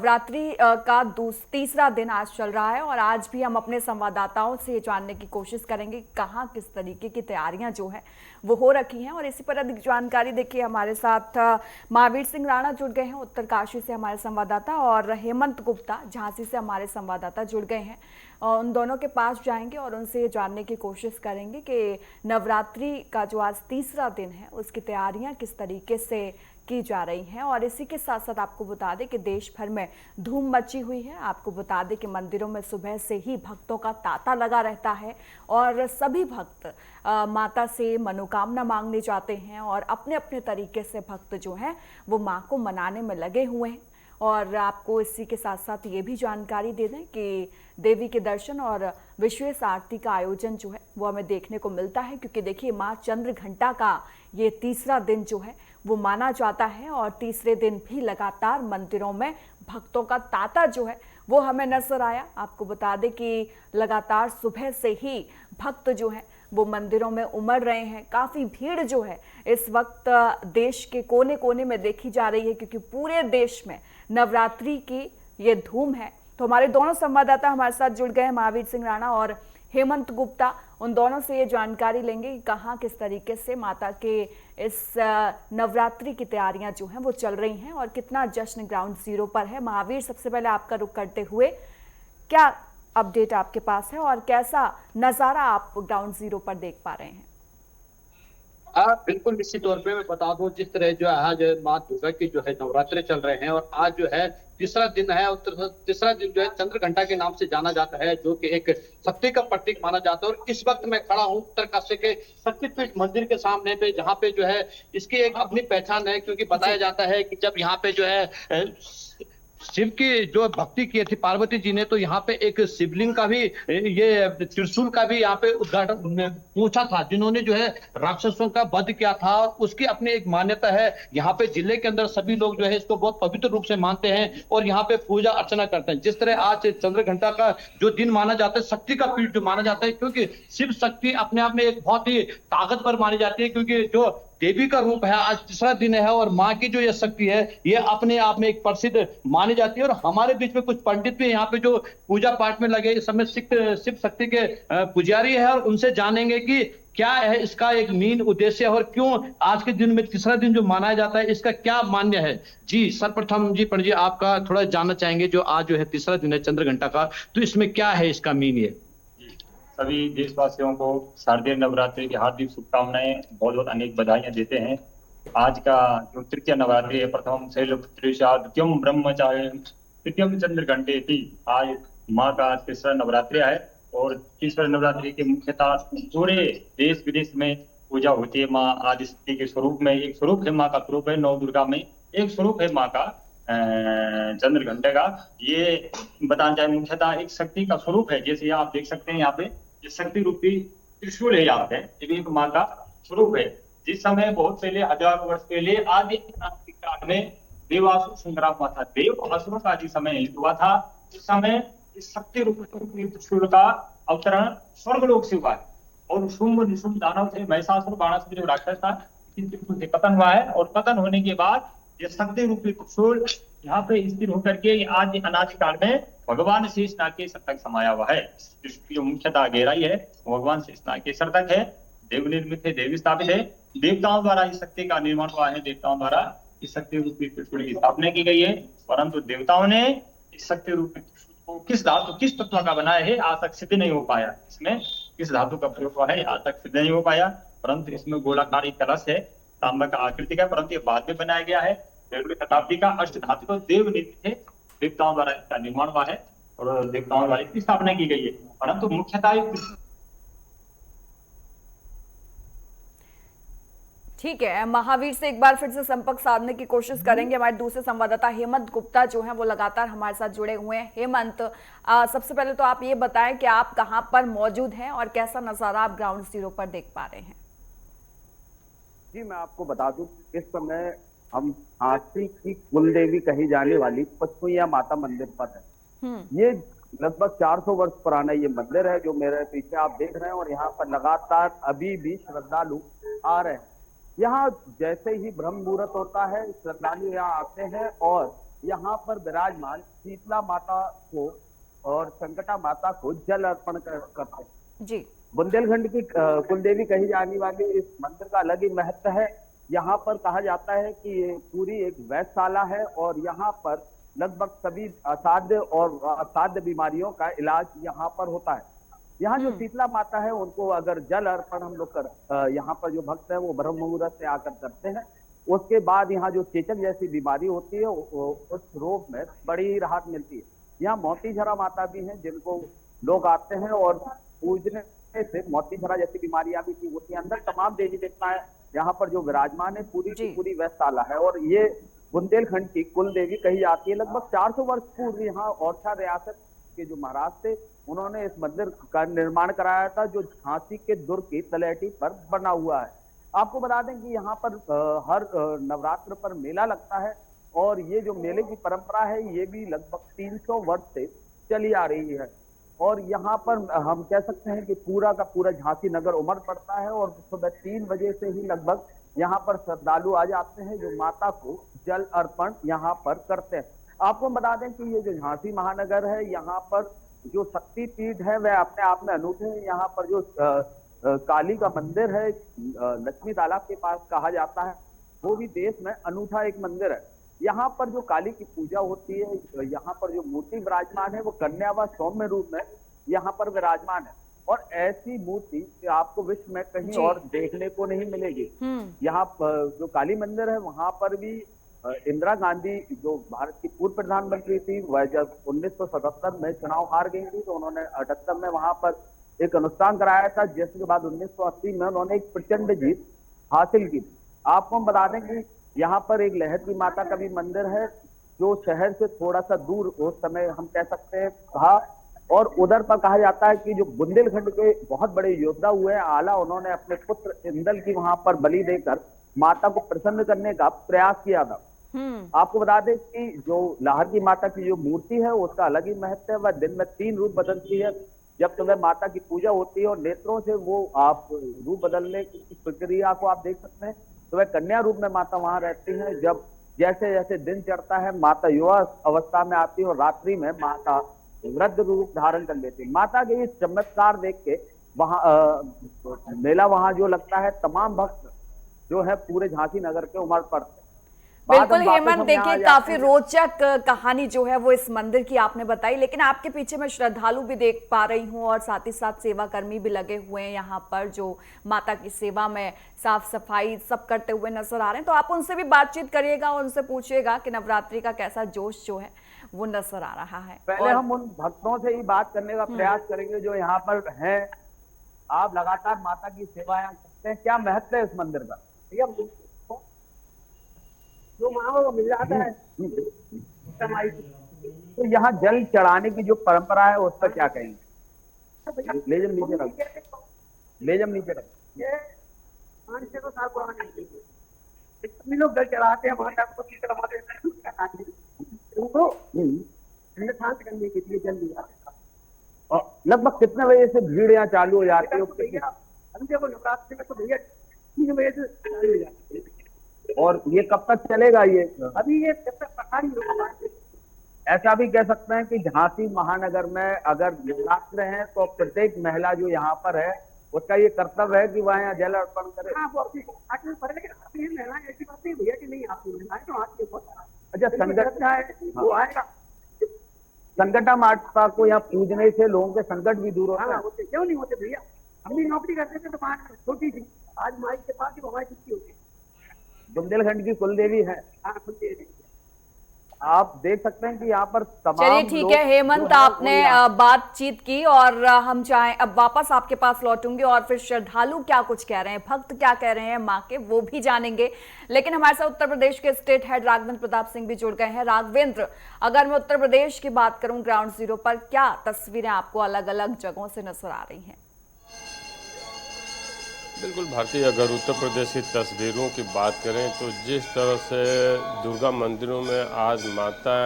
नवरात्रि का तीसरा दिन आज चल रहा है और आज भी हम अपने संवाददाताओं से ये जानने की कोशिश करेंगे कि कहाँ किस तरीके की तैयारियां जो है वो हो रखी हैं। और इसी पर अधिक जानकारी देखिए हमारे साथ महावीर सिंह राणा जुड़ गए हैं उत्तरकाशी से हमारे संवाददाता, और हेमंत गुप्ता झांसी से हमारे संवाददाता जुड़ गए हैं। उन दोनों के पास जाएंगे और उनसे जानने की कोशिश करेंगे कि नवरात्रि का जो आज तीसरा दिन है उसकी तैयारियां किस तरीके से की जा रही हैं। और इसी के साथ साथ आपको बता दें कि देश भर में धूम मची हुई है। आपको बता दें कि मंदिरों में सुबह से ही भक्तों का तांता लगा रहता है और सभी भक्त माता से मनोकामना मांगने जाते हैं और अपने अपने तरीके से भक्त जो हैं वो माँ को मनाने में लगे हुए हैं। और आपको इसी के साथ साथ ये भी जानकारी दे दें कि देवी के दर्शन और विशेष आरती का आयोजन जो है वो हमें देखने को मिलता है, क्योंकि देखिए माँ चंद्र घंटा का ये तीसरा दिन जो है वो माना जाता है और तीसरे दिन भी लगातार मंदिरों में भक्तों का तांता जो है वो हमें नजर आया। आपको बता दें कि लगातार सुबह से ही भक्त जो है वो मंदिरों में उमड़ रहे हैं। काफ़ी भीड़ जो है इस वक्त देश के कोने कोने में देखी जा रही है, क्योंकि पूरे देश में नवरात्रि की ये धूम है। तो हमारे दोनों संवाददाता हमारे साथ जुड़ गए हैं, महावीर सिंह राणा और हेमंत गुप्ता। उन दोनों से ये जानकारी लेंगे कि कहाँ किस तरीके से माता के इस नवरात्रि की तैयारियां जो हैं वो चल रही हैं और कितना जश्न ग्राउंड जीरो पर है। महावीर, सबसे पहले आपका रुख करते हुए क्या अपडेट आपके पास है और कैसा नज़ारा आप ग्राउंड जीरो पर देख पा रहे हैं? बिल्कुल निश्चित तौर पे मैं बता दूं, जिस तरह जो है आज माँ दुर्गा की जो है नवरात्रे चल रहे हैं और आज जो है तीसरा दिन है और तीसरा दिन जो है चंद्र घंटा के नाम से जाना जाता है, जो कि एक शक्ति का प्रतीक माना जाता है। और इस वक्त मैं खड़ा हूँ उत्तरकाशी के शक्तिपीठ मंदिर के सामने पे, जहाँ पे जो है इसकी एक अपनी पहचान है, क्योंकि बताया जाता है कि जब यहाँ पे जो है शिव की जो भक्ति की थी पार्वती जी ने, तो यहाँ पे एक शिवलिंग का भी, ये त्रिशूल का भी यहाँ पे उद्घाटन पूछा था, जिन्होंने जो है राक्षसों का वध किया था। उसकी अपनी एक मान्यता है। यहाँ पे जिले के अंदर सभी लोग जो है इसको बहुत पवित्र रूप से मानते हैं और यहाँ पे पूजा अर्चना करते हैं। जिस तरह आज चंद्र घंटा का जो दिन माना जाता है, शक्ति का पीठ जो माना जाता है, क्योंकि शिव शक्ति अपने आप में एक बहुत ही ताकतवर मानी जाती है, क्योंकि जो देवी का रूप है, आज तीसरा दिन है और माँ की जो ये शक्ति है ये अपने आप में एक प्रसिद्ध मानी जाती है। और हमारे बीच में कुछ पंडित भी यहाँ पे जो पूजा पाठ में लगे, इस समय शिव शक्ति के पुजारी है, और उनसे जानेंगे कि क्या है इसका एक मेन उद्देश्य और क्यों आज के दिन में तीसरा दिन जो मनाया जाता है इसका क्या मान्य है। जी सर्वप्रथम जी पंडित जी आपका थोड़ा जानना चाहेंगे, जो आज जो है तीसरा दिन है चंद्र घंटा का, तो इसमें क्या है इसका मीन ये। सभी देशवासियों को शारदीय नवरात्रि की हार्दिक शुभकामनाएं, बहुत बहुत अनेक बधाइयां देते हैं। आज का जो तृतीय नवरात्रि है, प्रथम शैलपुत्रीशा द्वितीयम ब्रह्मचार्य तृतीयम चंद्र घंटे थी, आज माँ का तीसरा नवरात्रि है। और तीसरा नवरात्रि के मुख्यतः पूरे देश विदेश में पूजा होती है। माँ आदिशक्ति के स्वरूप में, एक स्वरूप है माँ का, स्वरूप है नव दुर्गा में, एक स्वरूप है माँ का चंद्र घंटे का। ये बताना चाहे मुख्यतः एक शक्ति का स्वरूप है। जैसे आप देख सकते हैं यहाँ पे ये शक्ति रूपी त्रिशूल है, यहाँ पे ये भी एक माँ का स्वरूप है। जिस समय बहुत पहले, हजार वर्ष पहले आदि काल में देवासुर संग्राम हुआ था, देव असुरों का जिस समय युद्ध हुआ था, उस समय इस शक्ति रूपी त्रिशूल का अवतरण स्वर्गलोक से हुआ है। और शुंभ निशुंभ दानव से, महिषासुर बाणासुर जो राक्षस था, त्रिशूल से पतन हुआ है। और पतन होने के बाद ये शक्ति रूपी त्रिशूल यहाँ पे स्थिर होकर के आज अनादि काल में भगवान शेषनाग के सर तक समाया हुआ है। इसकी जो मुख्यतः गहराई है भगवान शेषनाग के सर तक है। देव निर्मित है, देवी स्थापित है, देवताओं द्वारा इस शक्ति का निर्माण हुआ है, देवताओं द्वारा इस शक्ति रूपी त्रिशूल की स्थापना की गई है। परंतु देवताओं ने इस शक्ति रूपी त्रिशूल को किस धातु, किस तत्व का बनाया है, आज तक सिद्ध नहीं हो पाया। इसमें किस धातु का प्रयोग हुआ है आज तक सिद्ध नहीं हो पाया। परंतु इसमें गोलाकार एक कलश है, तांबा का आकृति का, परंतु ये बाद में बनाया गया है। 13वीं शताब्दी का अष्ट धातु को देव निर्मित है, देवताओं द्वारा इसका निर्माण हुआ है और देवताओं द्वारा इसकी स्थापना की गई है। परंतु मुख्यतः ठीक है, महावीर से एक बार फिर से संपर्क साधने की कोशिश करेंगे। हमारे दूसरे संवाददाता हेमंत गुप्ता जो हैं वो लगातार हमारे साथ जुड़े हुए हैं। हेमंत, सबसे पहले तो आप ये बताएं कि आप कहां पर मौजूद हैं और कैसा नजारा आप ग्राउंड जीरो पर देख पा रहे हैं? जी मैं आपको बता दूं, इस समय हम झांसी की कुलदेवी कही जाने वाली पचकुइया माता मंदिर पर है। ये लगभग 400 वर्ष पुराना ये मंदिर है जो मेरे पीछे आप देख रहे हैं, और यहाँ पर लगातार अभी भी श्रद्धालु आ रहे हैं। यहाँ जैसे ही ब्रह्म मुहूर्त होता है श्रद्धालु यहाँ आते हैं और यहाँ पर विराजमान शीतला माता को और संकटा माता को जल अर्पण करते हैं। जी। बुंदेलखंड की कुलदेवी कही जाने वाली इस मंदिर का अलग ही महत्व है। यहाँ पर कहा जाता है कि ये पूरी एक वैधशाला है और यहाँ पर लगभग सभी असाध्य और असाध्य बीमारियों का इलाज यहाँ पर होता है। यहाँ जो शीतला माता है उनको अगर जल अर्पण हम लोग यहाँ पर जो भक्त है वो ब्रह्म मुहूर्त से आकर करते हैं, उसके बाद यहाँ जो चेचक जैसी बीमारी होती है उस रोग में बड़ी राहत मिलती है। यहाँ मोतीझरा माता भी हैं जिनको लोग आते हैं और पूजने से मोतीझरा जैसी बीमारियां भी ठीक होती है। अंदर तमाम देवी देवता है यहाँ पर जो विराजमान है, पूरी की पूरी वैधशाला है और ये बुंदेलखंड की कुल देवी कही जाती है। लगभग 400 वर्ष पूर्व यहाँ ओरछा रियासत के जो महाराज थे उन्होंने इस मंदिर का निर्माण कराया था, जो झांसी के दुर्ग की तलहटी पर बना हुआ है। आपको बता दें कि यहाँ पर हर नवरात्र पर मेला लगता है और ये जो मेले की परंपरा है ये भी लगभग 300 वर्ष से चली आ रही है। और यहाँ पर हम कह सकते हैं कि पूरा का पूरा झांसी नगर उमड़ पड़ता है और सुबह 3 बजे से ही लगभग यहाँ पर श्रद्धालु आ जाते हैं जो माता को जल अर्पण यहाँ पर करते हैं। आपको बता दें कि ये जो झांसी महानगर है यहाँ पर जो शक्ति पीठ है वह अपने आप में अनूठे है। यहाँ पर जो काली का मंदिर है लक्ष्मी तालाब के पास कहा जाता है, वो भी देश में अनूठा एक मंदिर है। यहाँ पर जो काली की पूजा होती है, यहाँ पर जो मूर्ति विराजमान है वो कन्या व सौम्य रूप में यहाँ पर विराजमान है और ऐसी मूर्ति आपको विश्व में कहीं और देखने को नहीं मिलेगी। यहाँ जो काली मंदिर है वहां पर भी इंदिरा गांधी जो भारत की पूर्व प्रधानमंत्री थी, वह जब 1977 में चुनाव हार गई थी तो उन्होंने 78 में वहां पर एक अनुष्ठान कराया था, जिसके बाद 1980 में उन्होंने एक प्रचंड जीत हासिल की। आपको हम बता दें कि यहाँ पर एक लहर की माता का भी मंदिर है जो शहर से थोड़ा सा दूर उस समय हम कह सकते हैं था, और उधर पर कहा जाता है कि जो बुंदेलखंड के बहुत बड़े योद्धा हुए हैं आला, उन्होंने अपने पुत्र इंदल की वहां पर बलि देकर माता को प्रसन्न करने का प्रयास किया था। आपको बता दें कि जो लाहर की माता की जो मूर्ति है उसका अलग ही महत्व है। वह दिन में 3 रूप बदलती है। जब सुबह माता की पूजा होती है और नेत्रों से वो आप रूप बदलने की प्रक्रिया को आप देख सकते हैं, तो वह कन्या रूप में माता वहां रहती है। जब जैसे जैसे दिन चढ़ता है माता युवा अवस्था में आती है और रात्रि में माता वृद्ध रूप धारण कर लेती है। माता के इस चमत्कार देख के वहां मेला वहां जो लगता है, तमाम भक्त जो है पूरे झांसी नगर के उमड़ पड़ते हैं। बिल्कुल हेमंत, देखिए काफी रोचक कहानी जो है वो इस मंदिर की आपने बताई, लेकिन आपके पीछे मैं श्रद्धालु भी देख पा रही हूँ और साथ ही साथ सेवा कर्मी भी लगे हुए हैं यहाँ पर जो माता की सेवा में साफ सफाई सब करते हुए नजर आ रहे हैं। तो आप उनसे भी बातचीत करिएगा और उनसे पूछिएगा कि नवरात्रि का कैसा जोश जो है वो नजर आ रहा है। पहले हम उन भक्तों से ही बात करने का प्रयास करेंगे जो यहाँ पर है। आप लगातार माता की सेवाएं करते हैं, क्या महत्व है इस मंदिर का? जो मांगो वो मिल जाता है। तो यहाँ जल चढ़ाने की जो परंपरा है उस पर क्या कहेंगे? ले जम नीचे रख, ले जम नीचे रख। ये 500 साल पुराना है। सभी लोग जल चढ़ाते हैं माता को, उनको ठंडे सांस करने के लिए जल दिया। और लगभग कितने बजे से भीड़ यहाँ चालू हो जाती है? अभी देखो नवरात्रि में तो भैया 3 बजे से चालू हो जाती है। और ये कब तक चलेगा? ये अभी ये जब तक पता नहीं होगा। ऐसा भी कह सकते हैं कि झांसी महानगर में अगर नवरात्र है तो प्रत्येक महिला जो यहाँ पर है उसका ये कर्तव्य है कि वह यहाँ जल अर्पण करे। महिलाएं ऐसी बात नहीं भैया कि नहीं आती, महिलाएं तो आती है। अच्छा, संकट है वो आएगा। संकटा माता को यहाँ पूजने से लोगों के संकट भी दूर होते हैं। क्यों नहीं होते भैया? हम भी नौकरी करते थे तो वहाँ छोटी थी, आज माई के पास ही हमारी छुट्टी होती है। बुंदेलखंड की कुलदेवी है। हाँ, कुलदेवी। आप देख सकते हैं कि यहाँ पर तमाम चलिए ठीक है हेमंत, आपने बातचीत की और हम चाहें अब वापस आपके पास लौटूंगे और फिर श्रद्धालु क्या कुछ कह रहे हैं, भक्त क्या कह रहे हैं माँ के, वो भी जानेंगे। लेकिन हमारे साथ उत्तर प्रदेश के स्टेट हेड राघवेंद्र प्रताप सिंह भी जुड़ गए हैं। राघवेंद्र, अगर मैं उत्तर प्रदेश की बात करूं, ग्राउंड जीरो पर क्या तस्वीरें आपको अलग अलग जगहों से नजर आ रही हैं? बिल्कुल भारतीय, अगर उत्तर प्रदेश की तस्वीरों की बात करें तो जिस तरह से दुर्गा मंदिरों में आज माता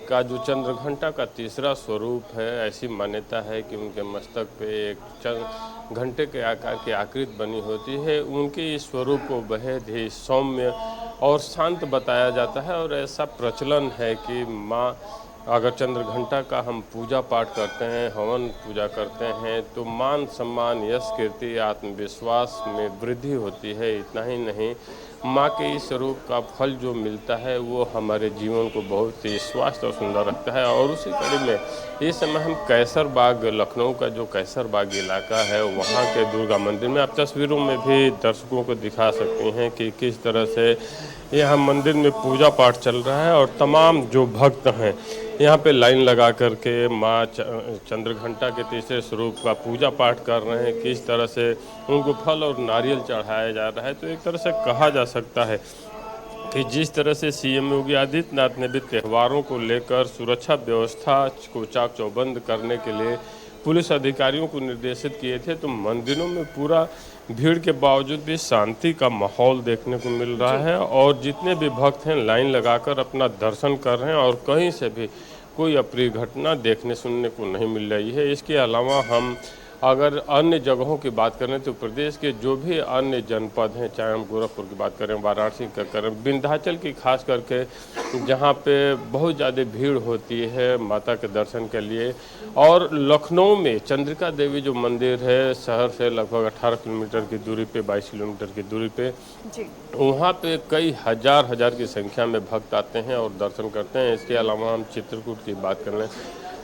का जो चंद्रघंटा का तीसरा स्वरूप है, ऐसी मान्यता है कि उनके मस्तक पे एक घंटे के आकार की आकृति बनी होती है। उनके इस स्वरूप को बेहद ही सौम्य और शांत बताया जाता है। और ऐसा प्रचलन है कि माँ अगर चंद्रघंटा का हम पूजा पाठ करते हैं, हवन पूजा करते हैं, तो मान सम्मान, यश, कीर्ति, आत्मविश्वास में वृद्धि होती है। इतना ही नहीं, माँ के इस स्वरूप का फल जो मिलता है वो हमारे जीवन को बहुत ही स्वास्थ्य और सुंदर रखता है। और उसी कड़ी में इस समय हम कैसर बाग, लखनऊ का जो कैसर बाग इलाका है, वहाँ के दुर्गा मंदिर में आप तस्वीरों में भी दर्शकों को दिखा सकते हैं कि किस तरह से यहाँ मंदिर में पूजा पाठ चल रहा है। और तमाम जो भक्त हैं यहाँ पे लाइन लगा करके माँ चंद्रघंटा के तीसरे स्वरूप का पूजा पाठ कर रहे हैं। किस तरह से उनको फल और नारियल चढ़ाया जा रहा है। तो एक तरह से कहा जा सकता है कि जिस तरह से सीएम योगी आदित्यनाथ ने भी त्योहारों को लेकर सुरक्षा व्यवस्था को चाक चौबंद करने के लिए पुलिस अधिकारियों को निर्देशित किए थे, तो मंदिरों में पूरा भीड़ के बावजूद भी शांति का माहौल देखने को मिल रहा है। और जितने भी भक्त हैं लाइन लगाकर अपना दर्शन कर रहे हैं और कहीं से भी कोई अप्रिय घटना देखने सुनने को नहीं मिल रही है। इसके अलावा हम अगर अन्य जगहों की बात करें तो प्रदेश के जो भी अन्य जनपद हैं, चाहे हम गोरखपुर की बात करें, वाराणसी का करें, विंध्याचल की खास करके जहां पे बहुत ज़्यादा भीड़ होती है माता के दर्शन के लिए। और लखनऊ में चंद्रिका देवी जो मंदिर है, शहर से लगभग 18 किलोमीटर की दूरी पे, 22 किलोमीटर की दूरी पे, वहाँ पे कई हजार की संख्या में भक्त आते हैं और दर्शन करते हैं। इसके अलावा हम चित्रकूट की बात कर लें,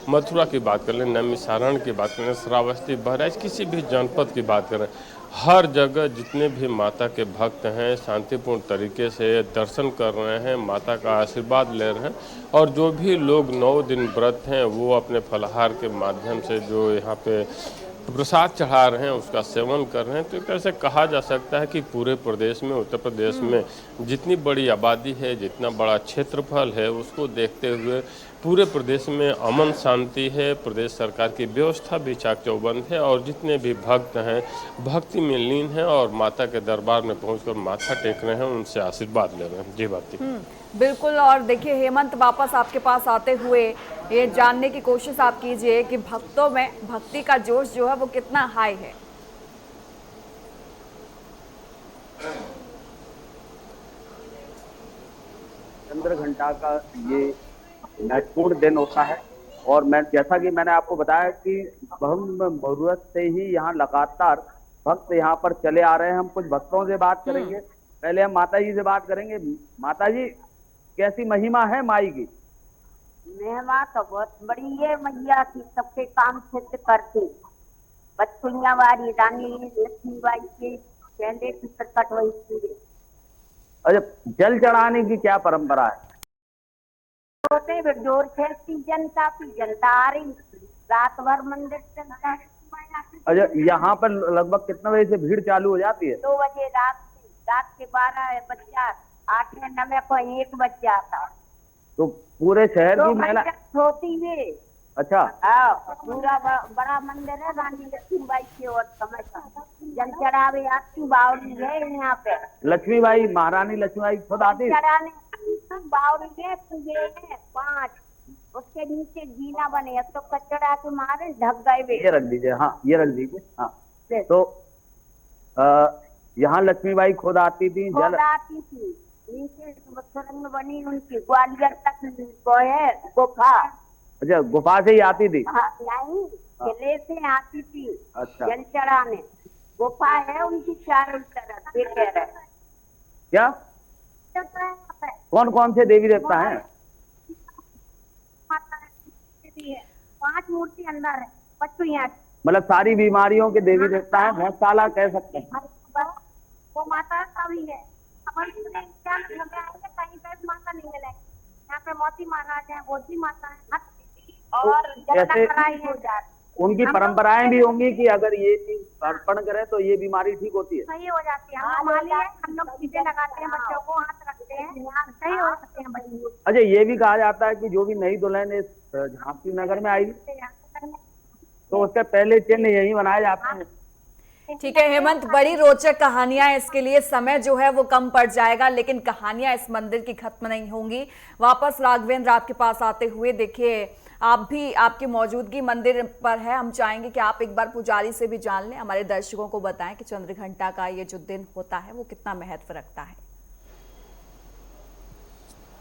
मथुरा की बात कर लें, नैमिषारण की बात करें, श्रावस्ती, बहराइच, किसी भी जनपद की बात करें, हर जगह जितने भी माता के भक्त हैं शांतिपूर्ण तरीके से दर्शन कर रहे हैं, माता का आशीर्वाद ले रहे हैं। और जो भी लोग 9 दिन व्रत हैं वो अपने फलाहार के माध्यम से जो यहाँ पे प्रसाद चढ़ा रहे हैं उसका सेवन कर रहे हैं। तो एक तरह से कहा जा सकता है कि पूरे प्रदेश में, उत्तर प्रदेश में जितनी बड़ी आबादी है, जितना बड़ा क्षेत्रफल है, उसको देखते हुए पूरे प्रदेश में अमन शांति है। प्रदेश सरकार की व्यवस्था भी चाक चौबंद है और जितने भी भक्त हैं भक्ति में लीन हैं और माता के दरबार में पहुंचकर माथा टेक रहे हैं, उनसे आशीर्वाद ले रहे हैं। जी बात बिल्कुल। और देखिए हेमंत, वापस आपके पास आते हुए ये जानने की कोशिश आप कीजिए कि भक्तों में भक्ति का जोश जो है वो कितना हाई है। चंद्रघंटा का ये महत्वपूर्ण दिन होता है और मैं जैसा कि मैंने आपको बताया कि ब्रह्म मुहूर्त से ही यहाँ लगातार भक्त यहाँ पर चले आ रहे हैं। हम कुछ भक्तों से बात करेंगे, पहले हम माता जी से बात करेंगे। माता जी, कैसी महिमा है माई की? महिमा तो बहुत बड़ी है मैया की, सबके काम सिद्ध करती। बचपुनिया वाली रानी लक्ष्मीबाई के कहने की प्रकट हुई थी। अच्छा, जल चढ़ाने की क्या परंपरा है? छोटे जोर से जनता की जनता आ रही, रात भर मंदिर चलता है। अच्छा, यहाँ पर लगभग कितने बजे से भीड़ चालू हो जाती है? 2 बजे रात के 12 बज जाता, 8 या 9 को 1 बज जाता। तो पूरे शहर की मेला होती है। अच्छा, पूरा बड़ा मंदिर है रानी लक्ष्मीबाई की और समय जल चढ़ावे आती बावड़ी है यहाँ पे। लक्ष्मीबाई, महारानी लक्ष्मीबाई खुद आती? चढ़ाने बावड़ी है, पूजे 5, उसके नीचे जीना बने, अब तो कचड़ा के मारे ढक गए। ये रख दीजिए, हाँ ये रख दीजिए। हाँ, तो यहाँ लक्ष्मीबाई खुद आती थी, जल आती थी। नीचे सुरंग बनी उनकी, ग्वालियर तक वो है गुफा। अच्छा, गुफा से ही आती थी? हाँ, नहीं, किले से आती थी। अच्छा, जल चढ़ाने गुफा है उनकी चारों तरफ। ये कह रहे क्या कौन कौन से देवी देवता हैं? 5 मूर्ति अंदर है, पचुया। मतलब सारी बीमारियों के देवी देवता हैं, भैंसशाला कह सकते हैं। वो माता का भी है। कहीं पे माता नहीं मिले, यहाँ पे मोती महाराज है, गोदी माता है और जैसे हो जाती। उनकी परंपराएं भी होंगी कि अगर ये चीज अर्पण करे तो ये बीमारी ठीक होती है, सही हो जाती है। हम लोग चीजें लगाते हैं, बच्चों को हाथ रखते हैं, सही हो सकते हैं भाई। अच्छा, ये भी कहा जाता है कि जो भी नई दुल्हन इस झांसी नगर में आई तो उसके पहले चिन्ह यही बनाए जाते हैं। ठीक है हेमंत, बड़ी रोचक कहानियां, इसके लिए समय जो है वो कम पड़ जाएगा, लेकिन कहानियां इस मंदिर की खत्म नहीं होंगी। वापस राघवेंद्र आपके पास आते हुए, देखिए आप भी, आपकी मौजूदगी मंदिर पर है, हम चाहेंगे कि आप एक बार पुजारी से भी जान लें, हमारे दर्शकों को बताएं कि चंद्रघंटा का ये जो दिन होता है वो कितना महत्व रखता है।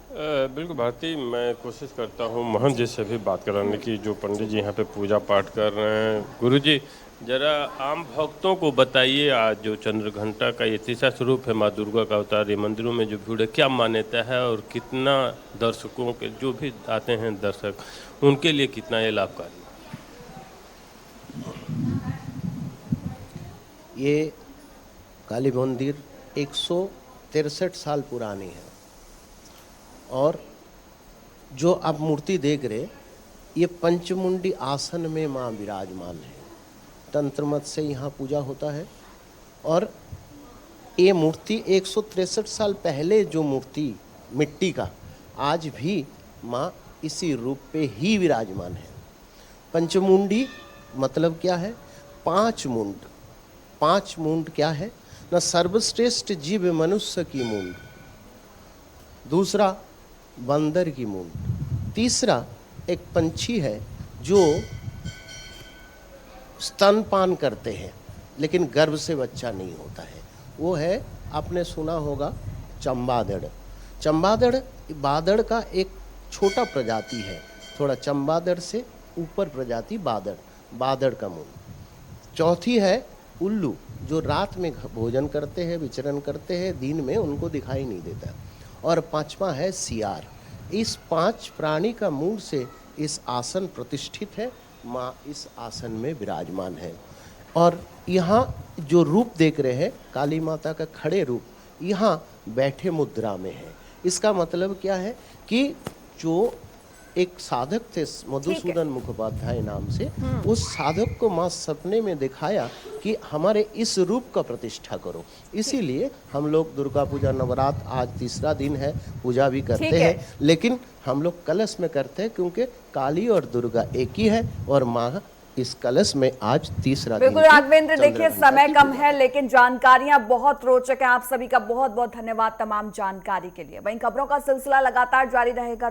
बिल्कुल भारती, मैं कोशिश करता हूँ महंत जी से भी बात कराने की, जो पंडित जी यहाँ पे पूजा पाठ कर रहे हैं। गुरु जी, जरा आम भक्तों को बताइए, आज जो चंद्र घंटा का ये तीसरा स्वरूप है माँ दुर्गा का अवतार, ये मंदिरों में जो भीड़ है, क्या मान्यता है और कितना दर्शकों के जो भी आते हैं दर्शक, उनके लिए कितना ये लाभकारी? ये काली मंदिर 163 साल पुरानी है और जो आप मूर्ति देख रहे, ये पंचमुंडी आसन में माँ विराजमान है। तंत्र मत से यहाँ पूजा होता है और ये मूर्ति 163 साल पहले जो मूर्ति मिट्टी का, आज भी माँ इसी रूप पे ही विराजमान है। पंचमुंडी मतलब क्या है? 5 मुंड। 5 मुंड क्या है ना? सर्वश्रेष्ठ जीव मनुष्य की मुंड, दूसरा बंदर की मुंड, तीसरा एक पंछी है जो स्तनपान करते हैं लेकिन गर्भ से बच्चा नहीं होता है, वो है, आपने सुना होगा, चंबादड़। चंबादड़ बादड़ का एक छोटा प्रजाति है, थोड़ा चंबादड़ से ऊपर प्रजाति बादड़, बादड़ का मुंड। चौथी है उल्लू, जो रात में भोजन करते हैं, विचरण करते हैं, दिन में उनको दिखाई नहीं देता। और पांचवा है सियार। इस 5 प्राणी का मुंड से इस आसन प्रतिष्ठित है, माँ इस आसन में विराजमान है। और यहाँ जो रूप देख रहे हैं काली माता का खड़े रूप, यहाँ बैठे मुद्रा में है। इसका मतलब क्या है कि जो एक साधक थे मधुसूदन मुखोपाध्याय नाम से, उस साधक को माँ सपने में दिखाया कि हमारे इस रूप का प्रतिष्ठा करो। इसीलिए हम लोग दुर्गा पूजा नवरात्र, आज तीसरा दिन है, पूजा भी करते हैं, लेकिन हम लोग कलश में करते हैं क्योंकि काली और दुर्गा एक ही है और माँ इस कलश में आज तीसरा दिन। बिल्कुल राघवेंद्र, देखिए समय कम है लेकिन जानकारियां बहुत रोचक है। आप सभी का बहुत बहुत धन्यवाद तमाम जानकारी के लिए। वहीं खबरों का सिलसिला लगातार जारी रहेगा।